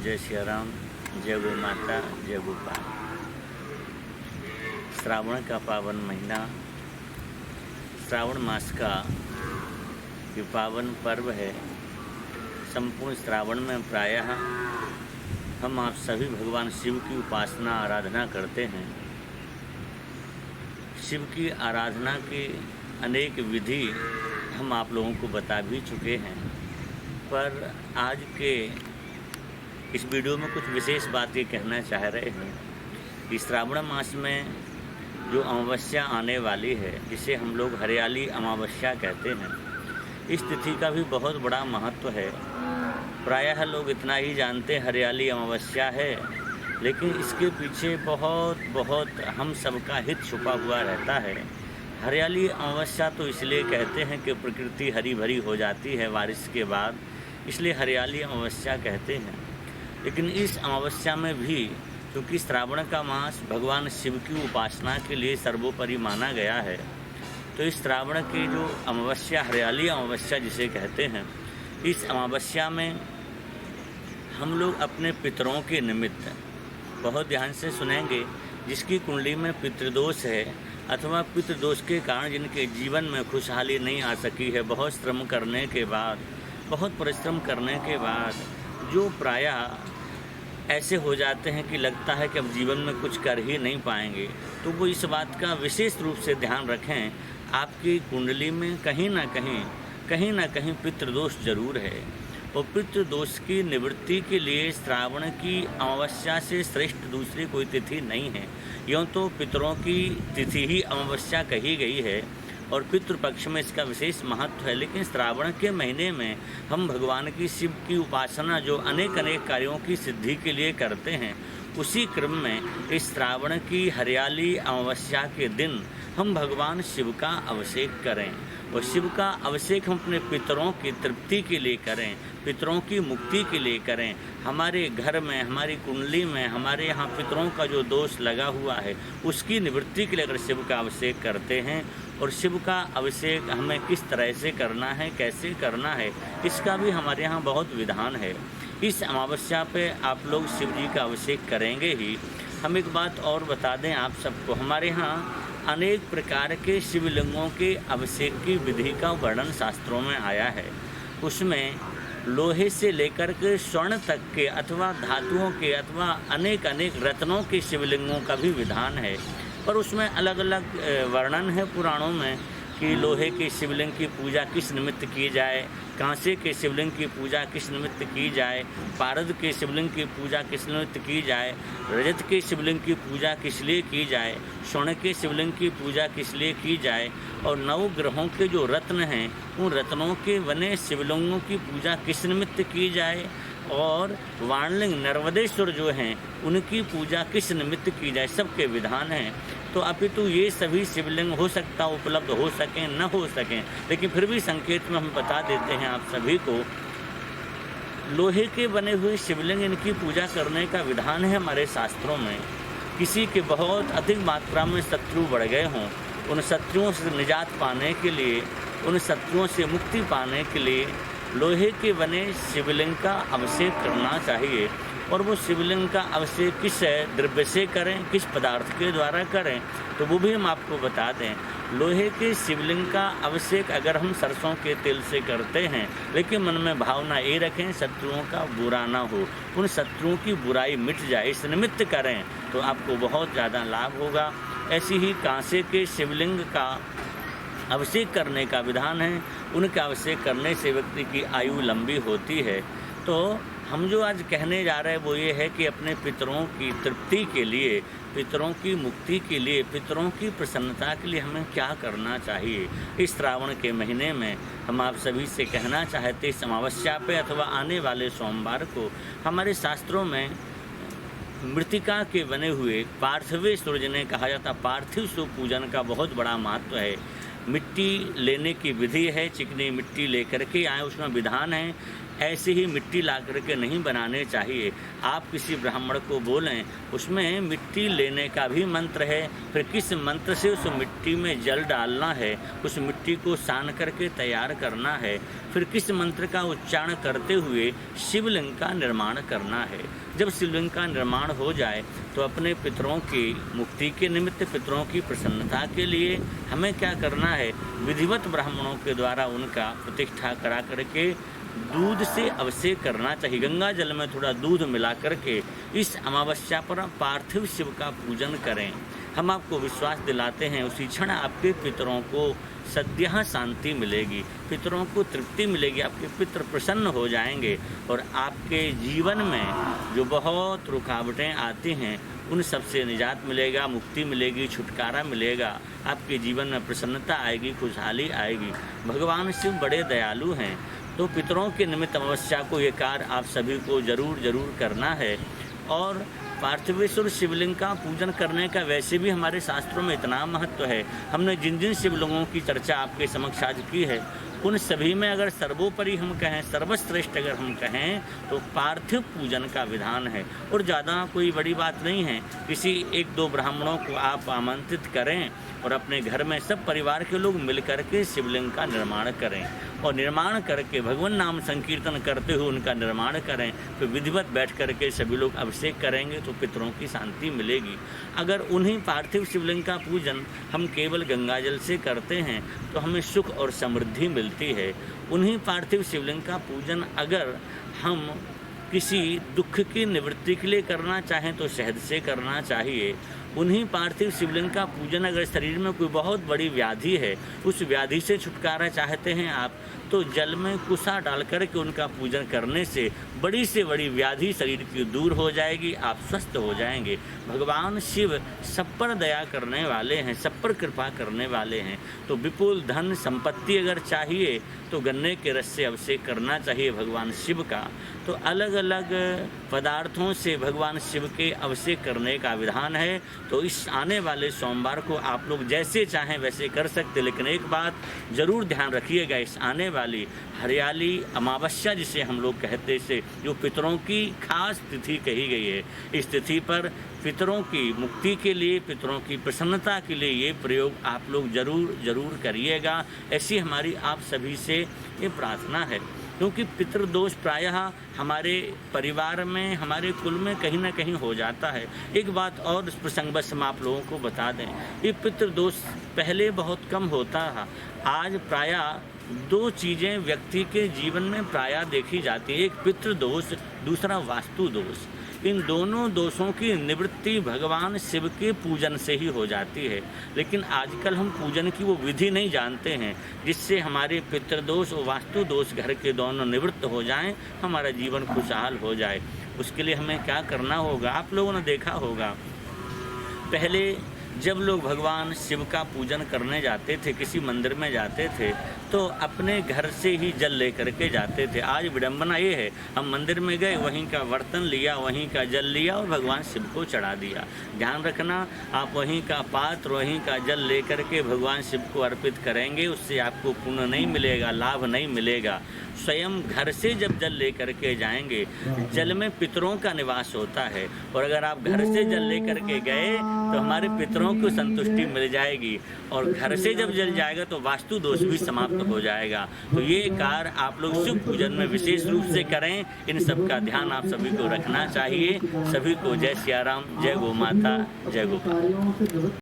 जय श्री राम, जय गौ माता, जय गोपाल। श्रावण का पावन महीना, श्रावण मास का ये पावन पर्व है। संपूर्ण श्रावण में प्रायः हम आप सभी भगवान शिव की उपासना आराधना करते हैं। शिव की आराधना की अनेक विधि हम आप लोगों को बता भी चुके हैं, पर आज के इस वीडियो में कुछ विशेष बातें कहना चाह रहे हैं कि श्रावण मास में जो अमावस्या आने वाली है, जिसे हम लोग हरियाली अमावस्या कहते हैं, इस तिथि का भी बहुत बड़ा महत्व है। प्रायः लोग इतना ही जानते हैं हरियाली अमावस्या है, लेकिन इसके पीछे बहुत हम सबका हित छुपा हुआ रहता है। हरियाली अमावस्या तो इसलिए कहते हैं कि प्रकृति हरी भरी हो जाती है बारिश के बाद, इसलिए हरियाली अमावस्या कहते हैं। लेकिन इस अमावस्या में भी क्योंकि श्रावण का मास भगवान शिव की उपासना के लिए सर्वोपरि माना गया है, तो इस श्रावण की जो अमावस्या, हरियाली अमावस्या जिसे कहते हैं, इस अमावस्या में हम लोग अपने पितरों के निमित्त बहुत ध्यान से सुनेंगे। जिसकी कुंडली में पितृदोष है अथवा पितृदोष के कारण जिनके जीवन में खुशहाली नहीं आ सकी है, बहुत श्रम करने के बाद, बहुत परिश्रम करने के बाद जो प्रायः ऐसे हो जाते हैं कि लगता है कि अब जीवन में कुछ कर ही नहीं पाएंगे, तो वो इस बात का विशेष रूप से ध्यान रखें। आपकी कुंडली में कहीं ना कहीं पितृदोष जरूर है, और पितृदोष की निवृत्ति के लिए श्रावण की अमावस्या से श्रेष्ठ दूसरी कोई तिथि नहीं है। यूँ तो पितरों की तिथि ही अमावस्या कही गई है और पितृपक्ष में इसका विशेष महत्व है। लेकिन श्रावण के महीने में हम भगवान की शिव की उपासना जो अनेक कार्यों की सिद्धि के लिए करते हैं, उसी क्रम में इस श्रावण की हरियाली अमावस्या के दिन हम भगवान शिव का अभिषेक करें। और शिव का अभिषेक हम अपने पितरों की तृप्ति के लिए करें, पितरों की मुक्ति के लिए करें। हमारे घर में, हमारी कुंडली में, हमारे यहाँ पितरों का जो दोष लगा हुआ है, उसकी निवृत्ति के लिए अगर शिव का अभिषेक करते हैं, और शिव का अभिषेक हमें किस तरह से करना है, कैसे करना है, इसका भी हमारे यहाँ बहुत विधान है। इस अमावस्या पे आप लोग शिव जी का अभिषेक करेंगे ही। हम एक बात और बता दें आप सबको, हमारे यहाँ अनेक प्रकार के शिवलिंगों के अभिषेक की विधि का वर्णन शास्त्रों में आया है। उसमें लोहे से लेकर के स्वर्ण तक के अथवा धातुओं के अथवा अनेक रत्नों के शिवलिंगों का भी विधान है। पर उसमें अलग अलग वर्णन है पुराणों में कि लोहे के शिवलिंग की पूजा किस निमित्त की जाए, कांसे के शिवलिंग की पूजा किस निमित्त की जाए, पारद के शिवलिंग की पूजा किस निमित्त की जाए, रजत के शिवलिंग की पूजा किस लिए की जाए, स्वर्ण के शिवलिंग की पूजा किस लिए की जाए, और नव ग्रहों के जो रत्न हैं उन रत्नों के बने शिवलिंगों की पूजा किस निमित्त की जाए, और वाणलिंग नर्मदेश्वर जो हैं उनकी पूजा किस निमित्त की जाए, सबके विधान हैं। तो अपितु ये सभी शिवलिंग हो सकता उपलब्ध हो सकें न हो सकें, लेकिन फिर भी संकेत में हम बता देते हैं आप सभी को। लोहे के बने हुए शिवलिंग, इनकी पूजा करने का विधान है हमारे शास्त्रों में। किसी के बहुत अधिक मात्रा में शत्रु बढ़ गए हों, उन शत्रुओं से निजात पाने के लिए, उन शत्रुओं से मुक्ति पाने के लिए लोहे के बने शिवलिंग का अभिषेक करना चाहिए। और वो शिवलिंग का अभिषेक किस द्रव्य से करें, किस पदार्थ के द्वारा करें, तो वो भी हम आपको बता दें। लोहे के शिवलिंग का अभिषेक अगर हम सरसों के तेल से करते हैं, लेकिन मन में भावना ये रखें शत्रुओं का बुरा ना हो, उन शत्रुओं की बुराई मिट जाए, इस निमित्त करें तो आपको बहुत ज़्यादा लाभ होगा। ऐसी ही कांसे के शिवलिंग का अभिषेक करने का विधान है। उनका अभिषेक करने से व्यक्ति की आयु लंबी होती है। तो हम जो आज कहने जा रहे हैं वो ये है कि अपने पितरों की तृप्ति के लिए, पितरों की मुक्ति के लिए, पितरों की प्रसन्नता के लिए हमें क्या करना चाहिए। इस श्रावण के महीने में हम आप सभी से कहना चाहते इस अमावस्या पे अथवा आने वाले सोमवार को हमारे शास्त्रों में मृतिका के बने हुए पार्थिवेश्वर जिन्हें कहा जाता, पार्थिव शिव पूजन का बहुत बड़ा महत्व है। मिट्टी लेने की विधि है, चिकनी मिट्टी लेकर के आए, उसमें विधान है ऐसे ही मिट्टी ला करके नहीं बनाने चाहिए। आप किसी ब्राह्मण को बोलें, उसमें मिट्टी लेने का भी मंत्र है, फिर किस मंत्र से उस मिट्टी में जल डालना है, उस मिट्टी को सान करके तैयार करना है, फिर किस मंत्र का उच्चारण करते हुए शिवलिंग का निर्माण करना है। जब शिवलिंग का निर्माण हो जाए तो अपने पितरों की मुक्ति के निमित्त, पितरों की प्रसन्नता के लिए हमें क्या करना है, विधिवत ब्राह्मणों के द्वारा उनका प्रतिष्ठा करा करके दूध से अभिषेक करना चाहिए। गंगा जल में थोड़ा दूध मिला करके इस अमावस्या पर पार्थिव शिव का पूजन करें। हम आपको विश्वास दिलाते हैं उसी क्षण आपके पितरों को सद्यः शांति मिलेगी, पितरों को तृप्ति मिलेगी, आपके पितर प्रसन्न हो जाएंगे और आपके जीवन में जो बहुत रुकावटें आती हैं उन सब से निजात मिलेगा, मुक्ति मिलेगी, छुटकारा मिलेगा, आपके जीवन में प्रसन्नता आएगी, खुशहाली आएगी। भगवान शिव बड़े दयालु हैं, तो पितरों के निमित्त अमावस्या को ये कार्य आप सभी को जरूर करना है। और पार्थिवेश्वर शिवलिंग का पूजन करने का वैसे भी हमारे शास्त्रों में इतना महत्व है। हमने जिन जिन शिवलिंगों की चर्चा आपके समक्ष आज की है, उन सभी में अगर सर्वोपरि हम कहें, सर्वश्रेष्ठ अगर हम कहें, तो पार्थिव पूजन का विधान है। और ज़्यादा कोई बड़ी बात नहीं है, किसी 1-2 ब्राह्मणों को आप आमंत्रित करें और अपने घर में सब परिवार के लोग मिलकर के शिवलिंग का निर्माण करें और निर्माण करके भगवान नाम संकीर्तन करते हुए उनका निर्माण करें। फिर विधिवत बैठ करके सभी लोग अभिषेक करेंगे तो पितरों की शांति मिलेगी। अगर उन्हीं पार्थिव शिवलिंग का पूजन हम केवल गंगाजल से करते हैं तो हमें सुख और समृद्धि मिलती है। उन्हीं पार्थिव शिवलिंग का पूजन अगर हम किसी दुख की निवृत्ति के लिए करना चाहें तो शहद से करना चाहिए। उन्हीं पार्थिव शिवलिंग का पूजन अगर शरीर में कोई बहुत बड़ी व्याधि है, उस व्याधि से छुटकारा चाहते हैं आप, तो जल में कुसा डाल कर के उनका पूजन करने से बड़ी से बड़ी व्याधि शरीर की दूर हो जाएगी, आप स्वस्थ हो जाएंगे। भगवान शिव सब पर दया करने वाले हैं, सब पर कृपा करने वाले हैं। तो विपुल धन संपत्ति अगर चाहिए तो गन्ने के रस से अभिषेक करना चाहिए भगवान शिव का। तो अलग अलग पदार्थों से भगवान शिव के अभिषेक करने का विधान है। तो इस आने वाले सोमवार को आप लोग जैसे चाहें वैसे कर सकते, लेकिन एक बात ज़रूर ध्यान रखिएगा, इस आने वाली हरियाली अमावस्या जिसे हम लोग कहते से, जो पितरों की खास तिथि कही गई है, इस तिथि पर पितरों की मुक्ति के लिए, पितरों की प्रसन्नता के लिए ये प्रयोग आप लोग ज़रूर करिएगा। ऐसी हमारी आप सभी से ये प्रार्थना है, क्योंकि पितृदोष प्रायः हमारे परिवार में, हमारे कुल में कहीं ना कहीं हो जाता है। एक बात और इस प्रसंगवश हम आप लोगों को बता दें, ये पितृदोष पहले बहुत कम होता था, आज प्रायः 2 चीज़ें व्यक्ति के जीवन में प्रायः देखी जाती है, एक पितृदोष, दूसरा वास्तु दोष। इन दोनों दोषों की निवृत्ति भगवान शिव के पूजन से ही हो जाती है। लेकिन आजकल हम पूजन की वो विधि नहीं जानते हैं जिससे हमारे पितृदोष और वास्तु दोष घर के दोनों निवृत्त हो जाएं, हमारा जीवन खुशहाल हो जाए। उसके लिए हमें क्या करना होगा, आप लोगों ने देखा होगा, पहले जब लोग भगवान शिव का पूजन करने जाते थे, किसी मंदिर में जाते थे, तो अपने घर से ही जल लेकर के जाते थे। आज विडंबना ये है, हम मंदिर में गए, वहीं का बर्तन लिया, वहीं का जल लिया और भगवान शिव को चढ़ा दिया। ध्यान रखना, आप वहीं का पात्र, वहीं का जल लेकर के भगवान शिव को अर्पित करेंगे, उससे आपको पुण्य नहीं मिलेगा, लाभ नहीं मिलेगा। स्वयं घर से जब जल लेकर के जाएंगे, जल में पितरों का निवास होता है, और अगर आप घर से जल लेकर के गए तो हमारे पितरों को संतुष्टि मिल जाएगी, और घर से जब जल जाएगा तो वास्तु दोष भी समाप्त हो जाएगा। तो ये कार्य आप लोग शिव पूजन में विशेष रूप से करें, इन सब का ध्यान आप सभी को रखना चाहिए। सभी को जय सिया राम, जय गौ माता, जय गोपाल।